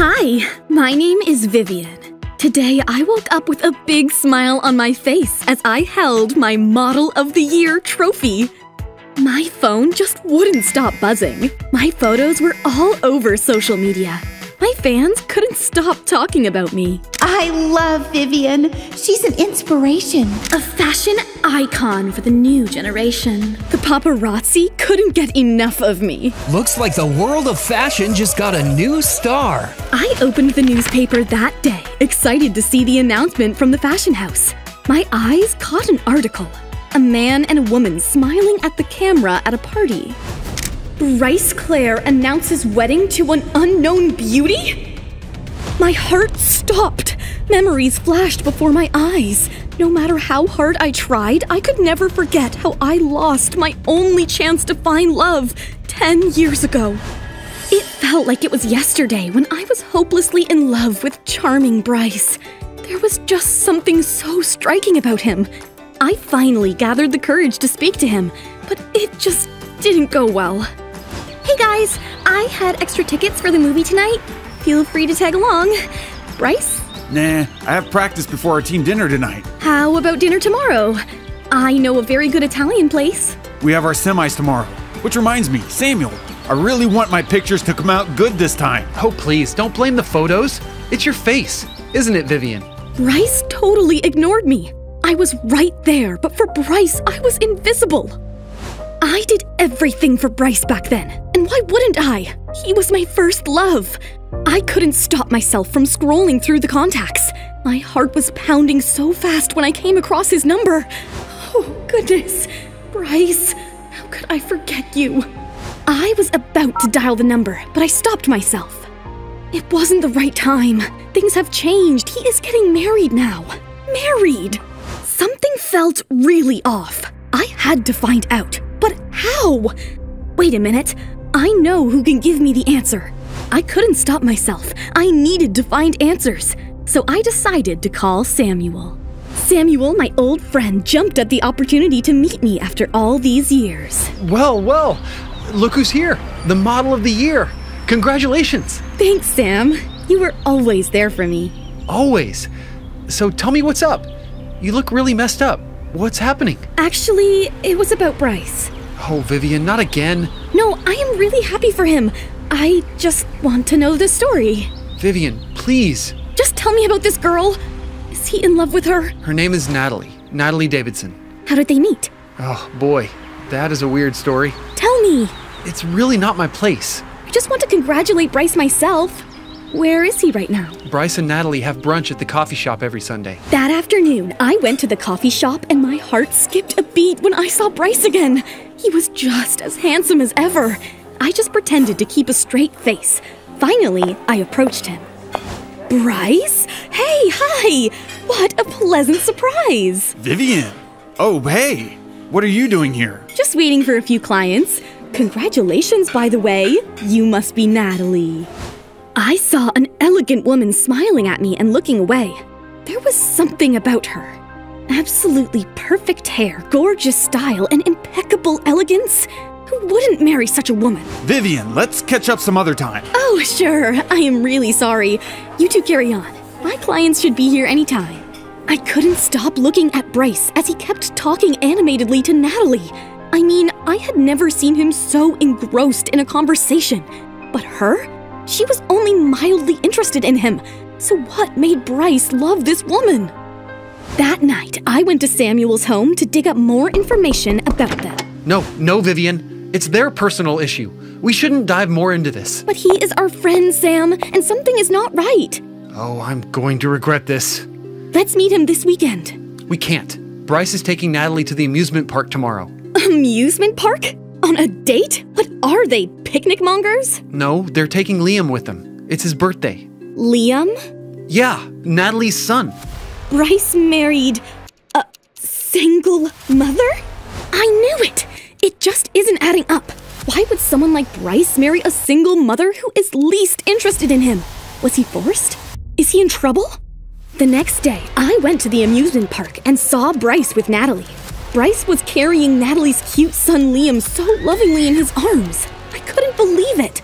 Hi, my name is Vivian. Today, I woke up with a big smile on my face as I held my Model of the Year trophy. My phone just wouldn't stop buzzing. My photos were all over social media. My fans couldn't stop talking about me. I love Vivian. She's an inspiration. A fashion icon for the new generation. The paparazzi couldn't get enough of me. Looks like the world of fashion just got a new star. I opened the newspaper that day, excited to see the announcement from the fashion house. My eyes caught an article. A man and a woman smiling at the camera at a party. Bryce Clair announces wedding to an unknown beauty? My heart stopped. Memories flashed before my eyes. No matter how hard I tried, I could never forget how I lost my only chance to find love 10 years ago. It felt like it was yesterday when I was hopelessly in love with charming Bryce. There was just something so striking about him. I finally gathered the courage to speak to him, but it just didn't go well. Hey guys, I had extra tickets for the movie tonight. Feel free to tag along. Bryce? Nah, I have practice before our team dinner tonight. How about dinner tomorrow? I know a very good Italian place. We have our semis tomorrow. Which reminds me, Samuel, I really want my pictures to come out good this time. Oh, please, don't blame the photos. It's your face, isn't it, Vivian? Bryce totally ignored me. I was right there, but for Bryce, I was invisible. I did everything for Bryce back then, and why wouldn't I? He was my first love. I couldn't stop myself from scrolling through the contacts. My heart was pounding so fast when I came across his number. Oh, goodness. Bryce, how could I forget you? I was about to dial the number, but I stopped myself. It wasn't the right time. Things have changed. He is getting married now. Married! Something felt really off. I had to find out. But how? Wait a minute. I know who can give me the answer. I couldn't stop myself. I needed to find answers. So I decided to call Samuel. Samuel, my old friend, jumped at the opportunity to meet me after all these years. Well, look who's here. The Model of the Year. Congratulations. Thanks, Sam. You were always there for me. Always. So tell me what's up. You look really messed up. What's happening? Actually, it was about Bryce. Oh, Vivian, not again. No, I am really happy for him. I just want to know the story. Vivian, please. Just tell me about this girl. Is he in love with her? Her name is Natalie. Natalie Davidson. How did they meet? Oh, boy. That is a weird story. Tell me. It's really not my place. I just want to congratulate Bryce myself. Where is he right now? Bryce and Natalie have brunch at the coffee shop every Sunday. That afternoon, I went to the coffee shop and my heart skipped a beat when I saw Bryce again. He was just as handsome as ever. I just pretended to keep a straight face. Finally, I approached him. Bryce? Hey, hi! What a pleasant surprise! Vivian! Oh, hey! What are you doing here? Just waiting for a few clients. Congratulations, by the way. You must be Natalie. I saw an elegant woman smiling at me and looking away. There was something about her. Absolutely perfect hair, gorgeous style, and impeccable elegance. Who wouldn't marry such a woman? Vivian, let's catch up some other time. Oh, sure. I am really sorry. You two carry on. My clients should be here anytime. I couldn't stop looking at Bryce as he kept talking animatedly to Natalie. I mean, I had never seen him so engrossed in a conversation. But her? She was only mildly interested in him. So what made Bryce love this woman? That night, I went to Samuel's home to dig up more information about them. No, Vivian. It's their personal issue. We shouldn't dive more into this. But he is our friend, Sam, and something is not right. Oh, I'm going to regret this. Let's meet him this weekend. We can't. Bryce is taking Natalie to the amusement park tomorrow. Amusement park? On a date? What are they, picnic mongers? No, they're taking Liam with them. It's his birthday. Liam? Yeah, Natalie's son. Bryce married a single mother? I knew it! It just isn't adding up. Why would someone like Bryce marry a single mother who is least interested in him? Was he forced? Is he in trouble? The next day, I went to the amusement park and saw Bryce with Natalie. Bryce was carrying Natalie's cute son Liam so lovingly in his arms. I couldn't believe it.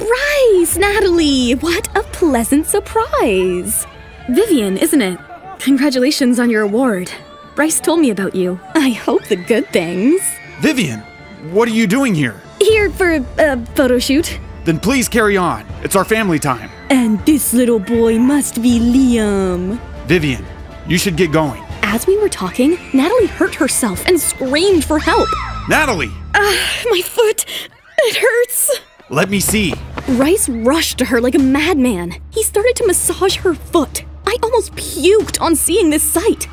Bryce, Natalie, what a pleasant surprise. Vivian, isn't it? Congratulations on your award. Bryce told me about you. I hope the good things. Vivian, what are you doing here? Here for a photo shoot. Then please carry on. It's our family time. And this little boy must be Liam. Vivian, you should get going. As we were talking, Natalie hurt herself and screamed for help. Natalie! My foot, it hurts. Let me see. Bryce rushed to her like a madman. He started to massage her foot. I almost puked on seeing this sight.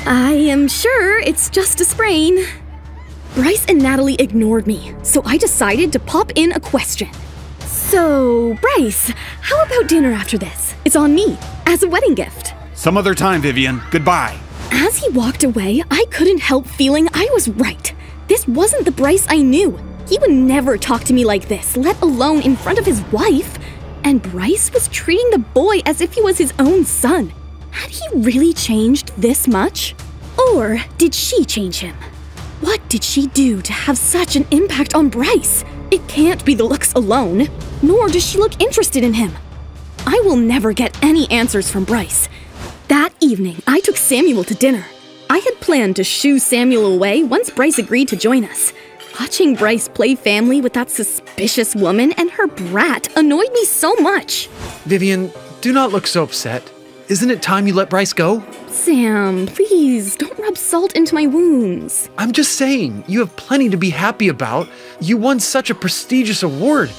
I am sure it's just a sprain. Bryce and Natalie ignored me, so I decided to pop in a question. So, Bryce, how about dinner after this? It's on me, as a wedding gift. Some other time, Vivian. Goodbye. As he walked away, I couldn't help feeling I was right. This wasn't the Bryce I knew. He would never talk to me like this, let alone in front of his wife. And Bryce was treating the boy as if he was his own son. Had he really changed this much? Or did she change him? What did she do to have such an impact on Bryce? It can't be the looks alone, nor does she look interested in him. I will never get any answers from Bryce. That evening, I took Samuel to dinner. I had planned to shoo Samuel away once Bryce agreed to join us. Watching Bryce play family with that suspicious woman and her brat annoyed me so much. Vivian, do not look so upset. Isn't it time you let Bryce go? Sam, please, don't rub salt into my wounds. I'm just saying, you have plenty to be happy about. You won such a prestigious award.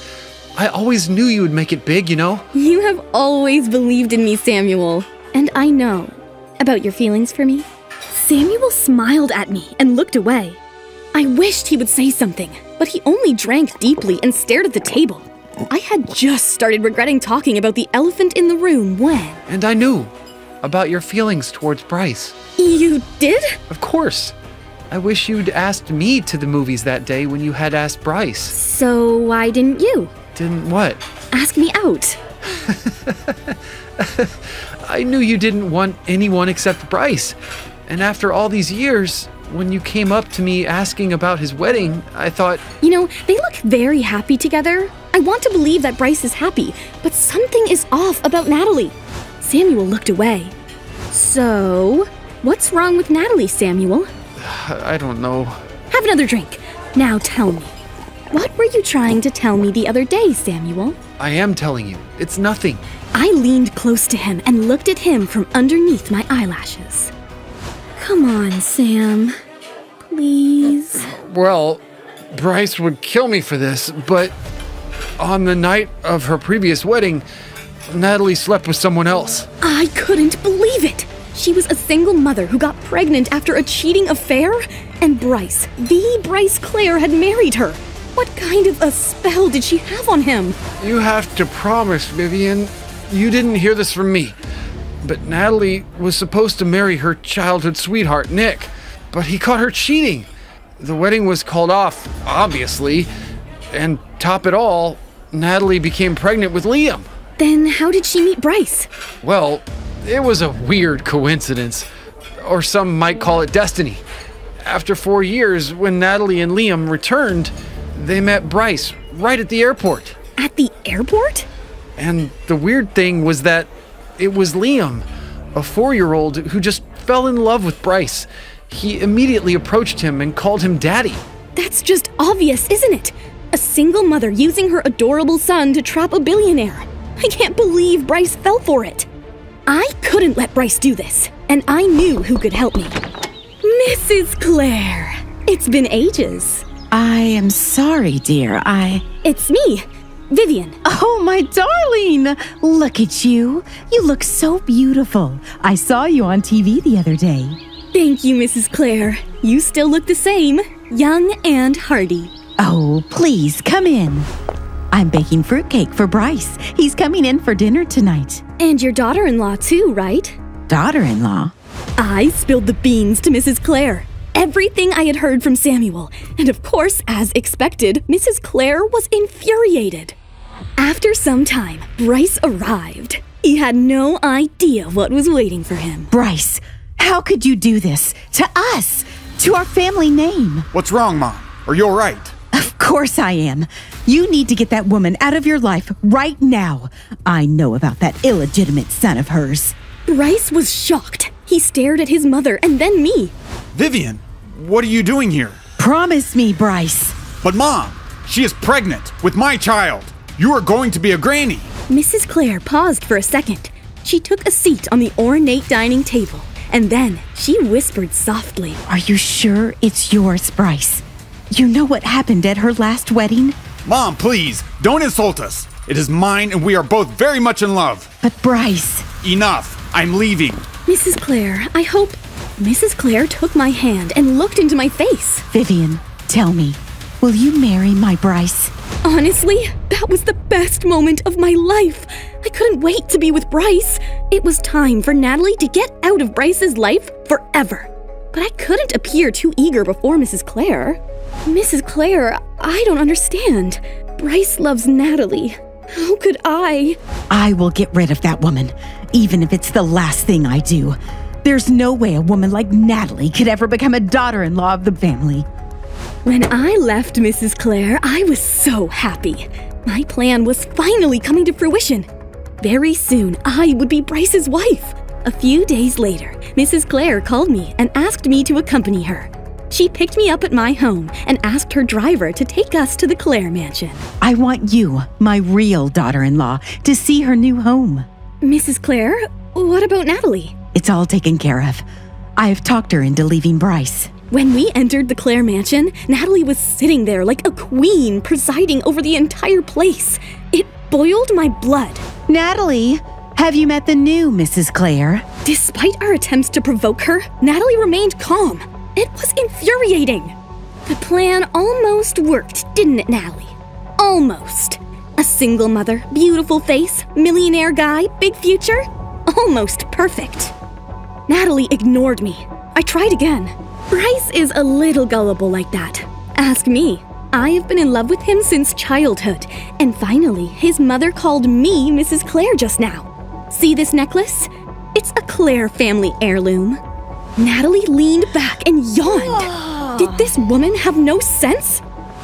I always knew you would make it big, you know? You have always believed in me, Samuel. And I know about your feelings for me. Samuel smiled at me and looked away. I wished he would say something, but he only drank deeply and stared at the table. I had just started regretting talking about the elephant in the room when… And I knew about your feelings towards Bryce. You did? Of course. I wish you'd asked me to the movies that day when you had asked Bryce. So why didn't you? Didn't what? Ask me out. I knew you didn't want anyone except Bryce. And after all these years, when you came up to me asking about his wedding, I thought… You know, they look very happy together. I want to believe that Bryce is happy, but something is off about Natalie. Samuel looked away. So, what's wrong with Natalie, Samuel? I don't know. Have another drink. Now tell me. What were you trying to tell me the other day, Samuel? I am telling you. It's nothing. I leaned close to him and looked at him from underneath my eyelashes. Come on, Sam. Please. Well, Bryce would kill me for this, but on the night of her previous wedding, Natalie slept with someone else. I couldn't believe it. She was a single mother who got pregnant after a cheating affair, and Bryce, the Bryce Clair, had married her. What kind of a spell did she have on him? You have to promise, Vivian, you didn't hear this from me. But Natalie was supposed to marry her childhood sweetheart, Nick, but he caught her cheating. The wedding was called off, obviously, and top it all, Natalie became pregnant with Liam. Then how did she meet Bryce? Well, it was a weird coincidence, or some might call it destiny. After 4 years, when Natalie and Liam returned, they met Bryce right at the airport. At the airport? And the weird thing was that it was Liam, a 4-year-old who just fell in love with Bryce. He immediately approached him and called him Daddy. That's just obvious, isn't it? A single mother using her adorable son to trap a billionaire. I can't believe Bryce fell for it. I couldn't let Bryce do this, and I knew who could help me. Mrs. Clair, it's been ages. I am sorry, dear. It's me, Vivian. Oh, my darling! Look at you. You look so beautiful. I saw you on TV the other day. Thank you, Mrs. Clair. You still look the same, young and hearty. Oh, please, come in. I'm baking fruitcake for Bryce. He's coming in for dinner tonight. And your daughter-in-law too, right? Daughter-in-law? I spilled the beans to Mrs. Clair. Everything I had heard from Samuel. And of course, as expected, Mrs. Clair was infuriated. After some time, Bryce arrived. He had no idea what was waiting for him. Bryce, how could you do this? To us! To our family name! What's wrong, Mom? Are you all right? Of course I am. You need to get that woman out of your life right now. I know about that illegitimate son of hers. Bryce was shocked. He stared at his mother and then me. Vivian, what are you doing here? Promise me, Bryce. But Mom, she is pregnant with my child. You are going to be a granny. Mrs. Clair paused for a second. She took a seat on the ornate dining table, and then she whispered softly. Are you sure it's yours, Bryce? You know what happened at her last wedding? Mom, please, don't insult us. It is mine and we are both very much in love. But Bryce... Enough. I'm leaving. Mrs. Clair, I hope... Mrs. Clair took my hand and looked into my face. Vivian, tell me, will you marry my Bryce? Honestly, that was the best moment of my life. I couldn't wait to be with Bryce. It was time for Natalie to get out of Bryce's life forever. But I couldn't appear too eager before Mrs. Clair. Mrs. Clair, I don't understand. Bryce loves Natalie. How could I? I will get rid of that woman, even if it's the last thing I do. There's no way a woman like Natalie could ever become a daughter-in-law of the family. When I left Mrs. Clair, I was so happy. My plan was finally coming to fruition. Very soon, I would be Bryce's wife. A few days later, Mrs. Clair called me and asked me to accompany her. She picked me up at my home and asked her driver to take us to the Clair mansion. I want you, my real daughter-in-law, to see her new home. Mrs. Clair, what about Natalie? It's all taken care of. I have talked her into leaving Bryce. When we entered the Clair mansion, Natalie was sitting there like a queen, presiding over the entire place. It boiled my blood. Natalie, have you met the new Mrs. Clair? Despite our attempts to provoke her, Natalie remained calm. It was infuriating. The plan almost worked, didn't it, Natalie? Almost. A single mother, beautiful face, millionaire guy, big future. Almost perfect. Natalie ignored me. I tried again. Bryce is a little gullible like that. Ask me. I have been in love with him since childhood, and finally, his mother called me Mrs. Clair just now. See this necklace? It's a Clair family heirloom. Natalie leaned back and yawned. Did this woman have no sense?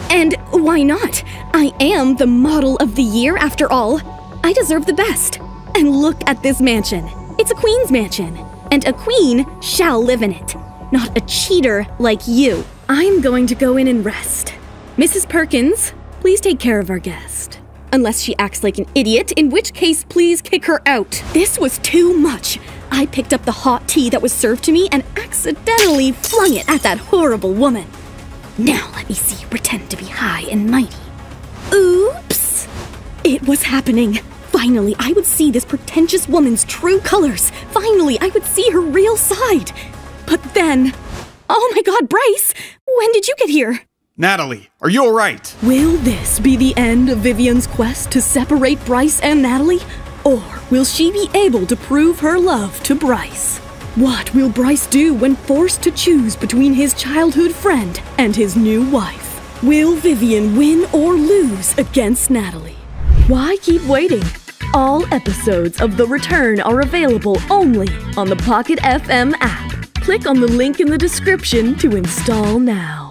And why not? I am the model of the year after all. I deserve the best. And look at this mansion. It's a queen's mansion, and a queen shall live in it. Not a cheater like you. I'm going to go in and rest. Mrs. Perkins, please take care of our guest. Unless she acts like an idiot, in which case please kick her out. This was too much. I picked up the hot tea that was served to me and accidentally flung it at that horrible woman. Now let me see you pretend to be high and mighty. Oops! It was happening. Finally, I would see this pretentious woman's true colors. Finally, I would see her real side. But then... Oh my God, Bryce! When did you get here? Natalie, are you alright? Will this be the end of Vivian's quest to separate Bryce and Natalie? Or will she be able to prove her love to Bryce? What will Bryce do when forced to choose between his childhood friend and his new wife? Will Vivian win or lose against Natalie? Why keep waiting? All episodes of The Return are available only on the Pocket FM app. Click on the link in the description to install now.